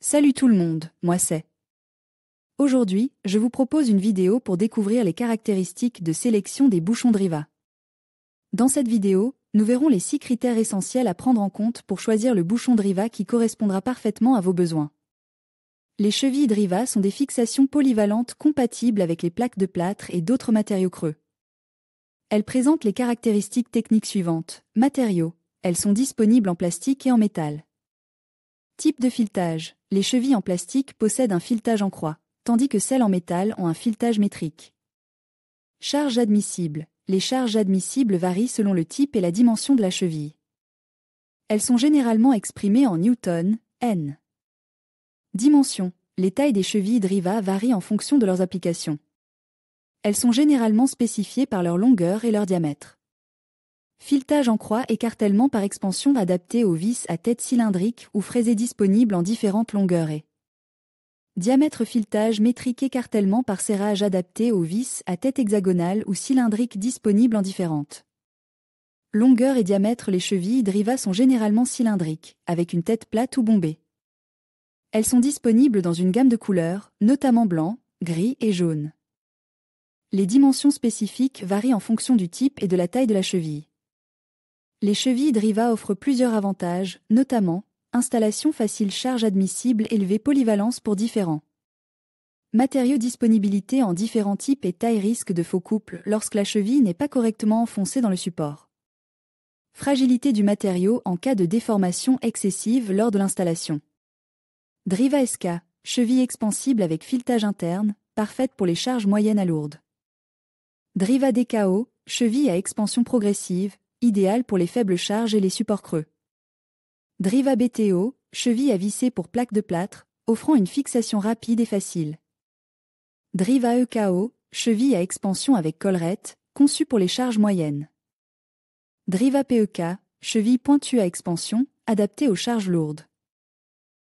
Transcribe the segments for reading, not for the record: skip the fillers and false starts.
Salut tout le monde, moi c'est. Aujourd'hui, je vous propose une vidéo pour découvrir les caractéristiques de sélection des bouchons Driva. Dans cette vidéo, nous verrons les 6 critères essentiels à prendre en compte pour choisir le bouchon Driva qui correspondra parfaitement à vos besoins. Les chevilles Driva sont des fixations polyvalentes compatibles avec les plaques de plâtre et d'autres matériaux creux. Elles présentent les caractéristiques techniques suivantes. Matériaux, elles sont disponibles en plastique et en métal. Type de filetage, les chevilles en plastique possèdent un filetage en croix, tandis que celles en métal ont un filetage métrique. Charge admissible, les charges admissibles varient selon le type et la dimension de la cheville. Elles sont généralement exprimées en newton, N. Dimension, les tailles des chevilles Driva varient en fonction de leurs applications. Elles sont généralement spécifiées par leur longueur et leur diamètre. Filetage en croix, écartèlement par expansion adapté aux vis à tête cylindrique ou fraisée disponible en différentes longueurs et diamètre filetage métrique, écartèlement par serrage adapté aux vis à tête hexagonale ou cylindrique disponibles en différentes longueurs et diamètre. Les chevilles Driva sont généralement cylindriques, avec une tête plate ou bombée. Elles sont disponibles dans une gamme de couleurs, notamment blanc, gris et jaune. Les dimensions spécifiques varient en fonction du type et de la taille de la cheville. Les chevilles Driva offrent plusieurs avantages, notamment installation facile, charge admissible élevée, polyvalence pour différents matériaux, disponibilité en différents types et tailles, risque de faux couple lorsque la cheville n'est pas correctement enfoncée dans le support. Fragilité du matériau en cas de déformation excessive lors de l'installation. Driva SK, cheville expansible avec filetage interne, parfaite pour les charges moyennes à lourdes. Driva DKO, cheville à expansion progressive, idéale pour les faibles charges et les supports creux. Driva BTO, cheville à visser pour plaques de plâtre, offrant une fixation rapide et facile. Driva EKO, cheville à expansion avec collerette, conçue pour les charges moyennes. Driva PEK, cheville pointue à expansion, adaptée aux charges lourdes.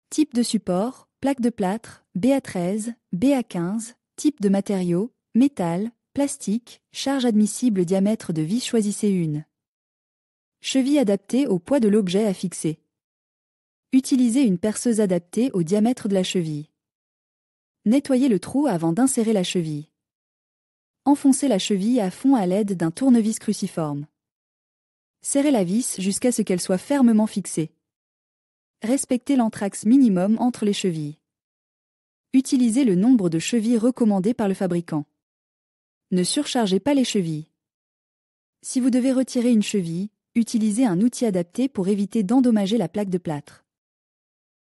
Type de support, plaque de plâtre, BA13, BA15, type de matériau, métal, plastique, charge admissible, diamètre de vis, choisissez une. Cheville adaptée au poids de l'objet à fixer. Utilisez une perceuse adaptée au diamètre de la cheville. Nettoyez le trou avant d'insérer la cheville. Enfoncez la cheville à fond à l'aide d'un tournevis cruciforme. Serrez la vis jusqu'à ce qu'elle soit fermement fixée. Respectez l'anthrax minimum entre les chevilles. Utilisez le nombre de chevilles recommandé par le fabricant. Ne surchargez pas les chevilles. Si vous devez retirer une cheville, utilisez un outil adapté pour éviter d'endommager la plaque de plâtre.